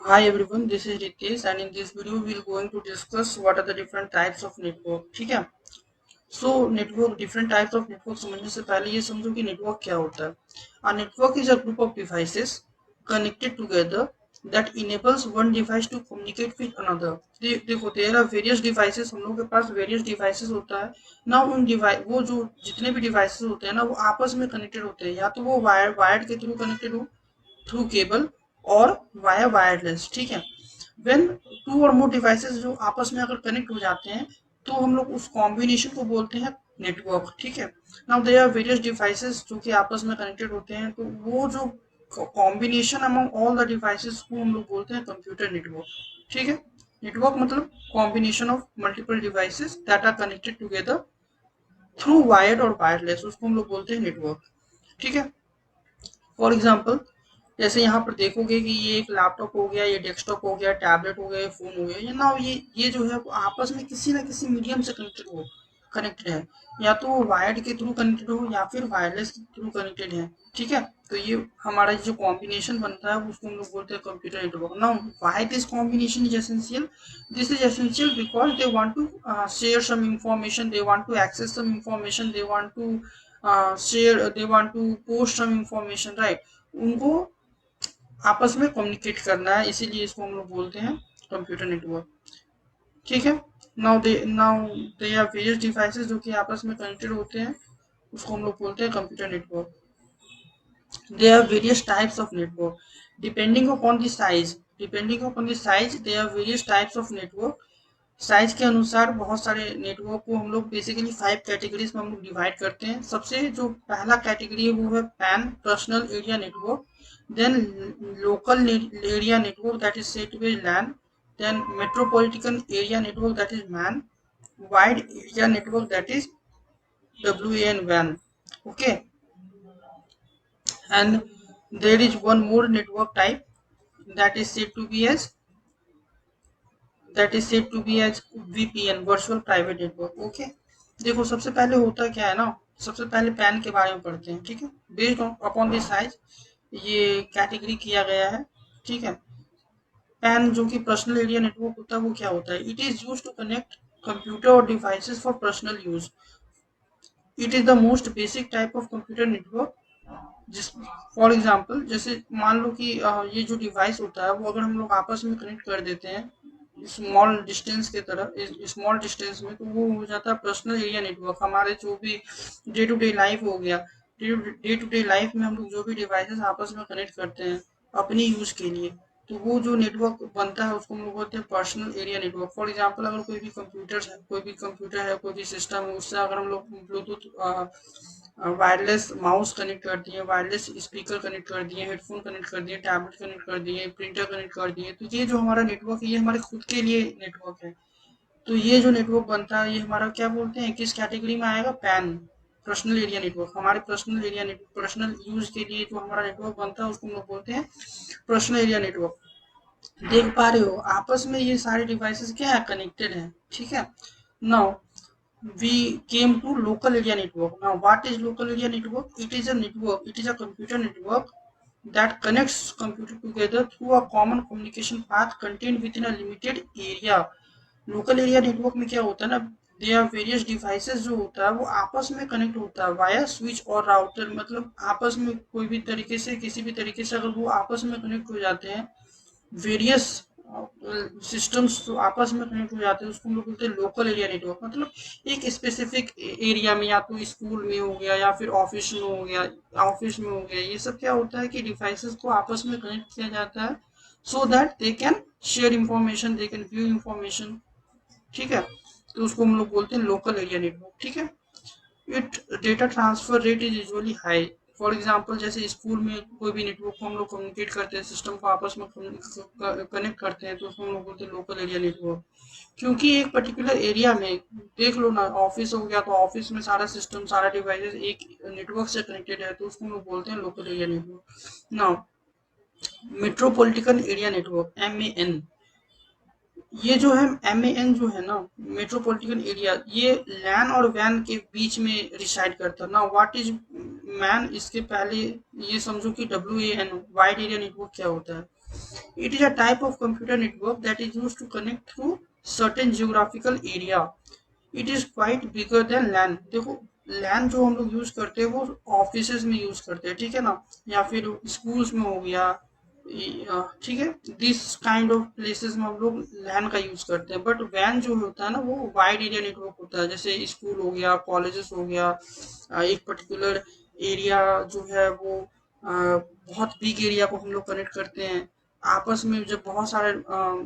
Hi everyone, this is Ritesh and in this video we are going to discuss what are the different types of network. ठीक है. So network, different types of network समझने से पहले ये समझो कि network क्या होता है. A network is a group of devices connected together that enables one device to communicate with another. देखो there are various devices, हम लोगों के पास various devices होता है ना. उन डिवाइस वो जो जितने भी devices होते हैं ना वो आपस में connected होते हैं, या तो वो वायर्ड के थ्रू connected हो थ्रू केबल और वाया वायरलेस. ठीक है. व्हेन टू और मोर डिवाइसेस जो आपस में अगर कनेक्ट हो जाते हैं तो हम लोग उस कॉम्बिनेशन को बोलते हैं नेटवर्क. ठीक है. Now there are various devices जो कि आपस में कनेक्टेड होते हैं, तो वो जो combination among all the devices को हम लोग बोलते हैं कंप्यूटर नेटवर्क. ठीक है. नेटवर्क मतलब combination of multiple devices that are connected together through wired और वायरलेस, उसको हम लोग बोलते हैं नेटवर्क. ठीक है. फॉर एग्जाम्पल जैसे यहाँ पर देखोगे कि ये एक लैपटॉप हो गया, ये डेस्कटॉप हो गया, टैबलेट हो गया, ये फोन हो गया, ये ना ये जो है वो आपस में किसी ना किसी मीडियम से कनेक्टेड है. या तो वो वायर्ड के थ्रू कनेक्टेड हो या फिर वायरलेस के थ्रू कनेक्टेड है. ठीक है. तो ये हमारा जो कॉम्बिनेशन बनता है उसको हम लोग बोलते हैं computer network. Now why this combination is essential? This is essential because they want to share some information, they want to access some information, they want to share, they want to post some information, right. उनको आपस में communicate करना है, इसीलिए इसको हम लोग बोलते हैं कंप्यूटर नेटवर्क. ठीक है. Now they are various devices जो कि आपस में कनेक्टेड होते हैं, उसको हम लोग बोलते हैं computer network. They are various types of network depending upon the size. They are various types of network. Size के अनुसार बहुत सारे नेटवर्क को हम लोग बेसिकली 5 कैटेगरीज में हम लोग डिवाइड करते हैं. सबसे जो पहला कैटेगरी है वो है PAN, personal area network. Then local area network that is said to be LAN. Then metropolitan area network that is MAN. Wide area network that is WAN WAN. Okay. And there is one more network type that is said to be as VPN, virtual private network. Okay. देखो सबसे पहले होता क्या है ना, सबसे पहले pan के बारे में पढ़ते हैं. ठीक है. बेस्ड अपॉन दिस साइज ये कैटेगरी किया गया है. ठीक है. पैन जो कि पर्सनल एरिया नेटवर्क होता है वो क्या होता है? It is use to connect computer और devices for personal use. It is the most basic type of computer network. जिस फॉर एग्जांपल जैसे मान लो कि ये जो डिवाइस होता है वो अगर हम लोग आपस में कनेक्ट कर देते हैं स्मॉल डिस्टेंस के तरह, स्मॉल डिस्टेंस में, तो वो हो जाता है पर्सनल एरिया नेटवर्क. हमारे जो भी डे टू डे लाइफ हो गया, डे टू डे लाइफ में हम लोग जो भी डिवाइसेस आपस में कनेक्ट करते हैं अपनी यूज के लिए, तो वो जो नेटवर्क बनता है उसको हम लोग बोलते हैं personal area network. For example अगर कोई भी सिस्टम है उससे अगर हम लोग ब्लूटूथ वायरलेस माउस कनेक्ट कर दिए, वायरलेस स्पीकर कनेक्ट कर दिए, हेडफोन कनेक्ट कर दिए, टैबलेट कनेक्ट कर दिए, प्रिंटर कनेक्ट कर दिए, तो ये जो हमारा नेटवर्क है ये हमारे खुद के लिए नेटवर्क है. तो ये जो नेटवर्क बनता है ये हमारा क्या बोलते हैं, किस कैटेगरी में आएगा? Pan, personal area network. हमारे पर्सनल यूज के लिए जो हमारा नेटवर्क बनता है उसको हम लोग बोलते हैं पर्सनल एरिया नेटवर्क. देख पा रहे हो आपस में ये सारे डिवाइसेस क्या है? कनेक्टेड है. ठीक है. Now we came to local area network. Now what is local area network? It is a computer network that connects computer together through a common communication path contained within a limited area. Local area network में क्या होता है ना, दे are various devices जो होता है वो आपस में कनेक्ट होता है वाया स्विच और राउटर. मतलब आपस में कोई भी तरीके से, किसी भी तरीके से अगर वो आपस में कनेक्ट हो जाते हैं, वेरियस सिस्टम्स जो आपस में कनेक्ट हो जाते हैं उसको हम लोग बोलते हैं लोकल एरिया नेटवर्क. मतलब एक स्पेसिफिक एरिया में, या तो स्कूल में हो गया या फिर ऑफिस में हो गया, ये सब क्या होता है कि डिवाइसेस को आपस में कनेक्ट किया जाता है so that they can share information, they can view information. ठीक है. तो उसको हम लोग बोलते हैं लोकल एरिया नेटवर्क. ठीक है. It data transfer rate is usually high. For example जैसे स्कूल में कोई भी नेटवर्क को हम लोग कम्युनिकेट करते हैं, सिस्टम को आपस में कनेक्ट करते हैं, तो उसको हम लोग बोलते हैं लोकल एरिया नेटवर्क. क्योंकि एक पर्टिकुलर एरिया में देख लो ना, ऑफिस हो गया तो ऑफिस में सारा सिस्टम, सारा डिवाइसेस एक नेटवर्क से कनेक्टेड है, तो उसको हम लोग बोलते हैं local area network. Now metropolitan area network, MAN, ये जो है MAN जो है ना, मेट्रोपॉलिटन एरिया, ये लैन और वैन के बीच में रिसाइड करता है ना. What is man? इसके पहले ये समझो कि WAN वाइड एरिया नेटवर्क क्या होता है. It is a type of computer network that is used to connect through certain geographical area. It is quite bigger than LAN. देखो LAN जो हम लोग यूज करते हैं वो ऑफिसेज में यूज करते हैं, ठीक है ना, या फिर स्कूल्स में हो गया, ठीक है, दिस काइंड ऑफ प्लेसेस में हम लोग लैन का यूज करते हैं। बट वैन जो होता है ना वो वाइड एरिया नेटवर्क होता है, जैसे स्कूल हो गया, कॉलेजेस हो गया, एक पर्टिकुलर एरिया जो है वो बहुत बिग एरिया को हम लोग कनेक्ट करते हैं आपस में। जब बहुत सारे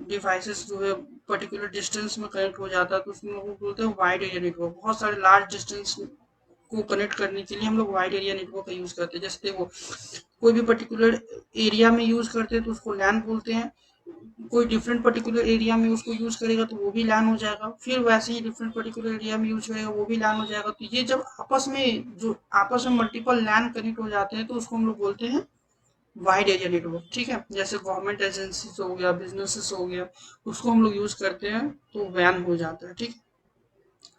डिवाइसेस जो है पर्टिकुलर डिस्टेंस में कनेक्ट हो जाता है तो उसमें वो बोलते हैं वाइड एरिया नेटवर्क। बहुत सारे लार्ज डिस्टेंस को कनेक्ट करने के लिए हम लोग वाइड एरिया नेटवर्क का यूज करते हैं। जैसे देखो कोई भी पर्टिकुलर एरिया में यूज करते हैं तो उसको लैन बोलते हैं, कोई डिफरेंट पर्टिकुलर एरिया में उसको यूज करेगा तो वो भी लैन हो जाएगा, फिर वैसे ही डिफरेंट पर्टिकुलर एरिया में यूज करेगा वो भी लैन हो जाएगा। तो ये जब आपस में मल्टीपल लैन कनेक्ट हो जाते हैं तो उसको हम लोग बोलते हैं वाइड एरिया नेटवर्क, ठीक है। जैसे गवर्नमेंट एजेंसीज हो गया, बिजनेसेस हो गया, उसको हम लोग यूज करते हैं तो वैन हो जाता है, ठीक।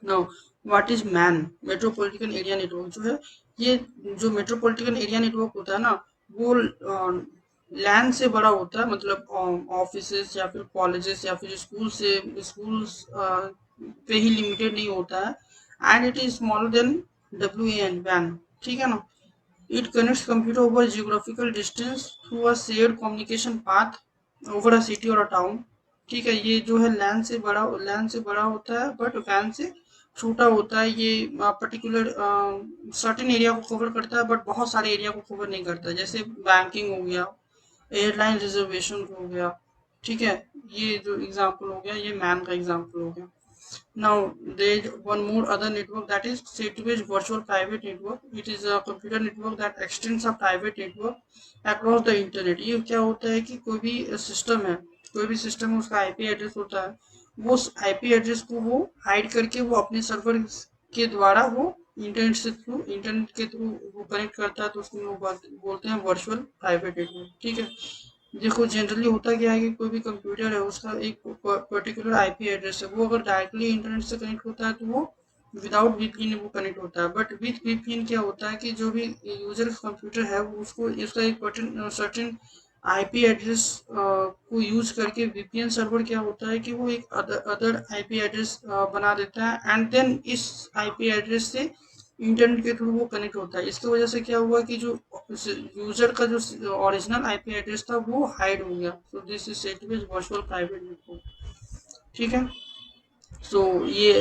Now what is man, metropolitan area network जो है, ये जो मेट्रोपॉलिटन एरिया नेटवर्क होता है ना वो लैंड से बड़ा होता है, मतलब ऑफिसेस या फिर कॉलेजेस या फिर स्कूल्स पे ही लिमिटेड नहीं होता है। And it is smaller than WAN वैन, ठीक है ना। It connects computer over geographical distance through a shared communication path over a city or a town, ठीक है। ये जो है लैन से बड़ा होता है बट वैन से छोटा होता है। ये पर्टिकुलर सर्टेन एरिया को कवर करता है बट बहुत सारे एरिया को कवर नहीं करता, जैसे बैंकिंग हो गया, एयरलाइन रिजर्वेशन हो गया, ठीक है। ये जो एग्जांपल हो गया ये मैन का एग्जांपल हो गया। Now there is one more other network that is C2H virtual private network. It is a computer network that extends a private network across the internet. ये क्या होता है कि कोई भी सिस्टम है, कोई भी सिस्टम है उसका आईपी एड्रेस होता है, वो आईपी एड्रेस को वो हाइड करके वो अपने सर्वर के द्वारा वो इंटरनेट के थ्रू वो कनेक्ट करता है, तो उसको लोग बोलते हैं वर्चुअल प्राइवेट नेटवर्क, ठीक है। देखो जनरली होता क्या है कि कोई भी कंप्यूटर है उसका एक पर्टिकुलर आईपी एड्रेस है, वो अगर डायरेक्टली इंटरनेट से कनेक्ट होता है तो वो विदाउट वीपीएन वो कनेक्ट होता है। बट विथ वीपीएन क्या होता है कि जो भी यूजर कंप्यूटर है वो उसको इसका एक सर्टेन आईपी एड्रेस को यूज करके वीपीएन सर्वर क्या होता है कि वो एक अदर आईपी एड्रेस बना देता है एंड देन इस आईपी एड्रेस से इंटरनेट के थ्रू वो कनेक्ट होता है। इसकी वजह से क्या हुआ कि जो यूजर का जो ओरिजिनल आईपी एड्रेस था वो हाइड हो गया। So this is set with virtual private network, ठीक है। सो ये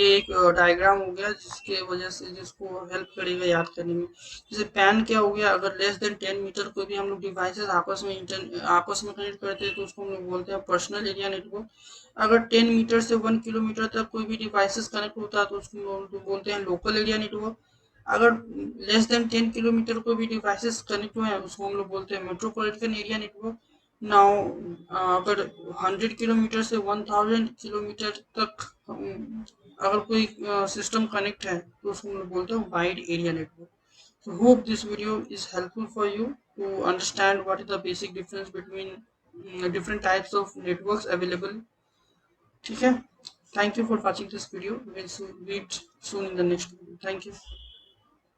एक डायग्राम हो गया जिसके वजह से जिसको हेल्प करेगा याद करने में। जैसे पैन क्या हो गया, अगर लेस देन 10 मीटर कोई भी हम लोग डिवाइसेस आपस में कनेक्ट करते हैं तो उसको हम लोग बोलते हैं पर्सनल एरिया नेटवर्क। अगर 10 मीटर से 1 किलोमीटर तक कोई भी डिवाइसेस कनेक्ट होता है तो उसको हम लोग बोलते हैं लोकल एरिया नेटवर्क। अगर लेस देन 10 किलोमीटर कोई भी डिवाइसेस कनेक्ट हुए हैं उसको हम लोग बोलते हैं मेट्रोपॉलिटन एरिया नेटवर्क। नाउ अगर 100 किलोमीटर से 1000 किलोमीटर तक अगर कोई सिस्टम कनेक्ट है तो उसको हम लोग बोलते हैं wide area network. So hope this video is helpful for you to understand what is the basic difference between different types of networks available, ठीक है। Thank you for watching this video. We'll meet soon in the next video. Thank you.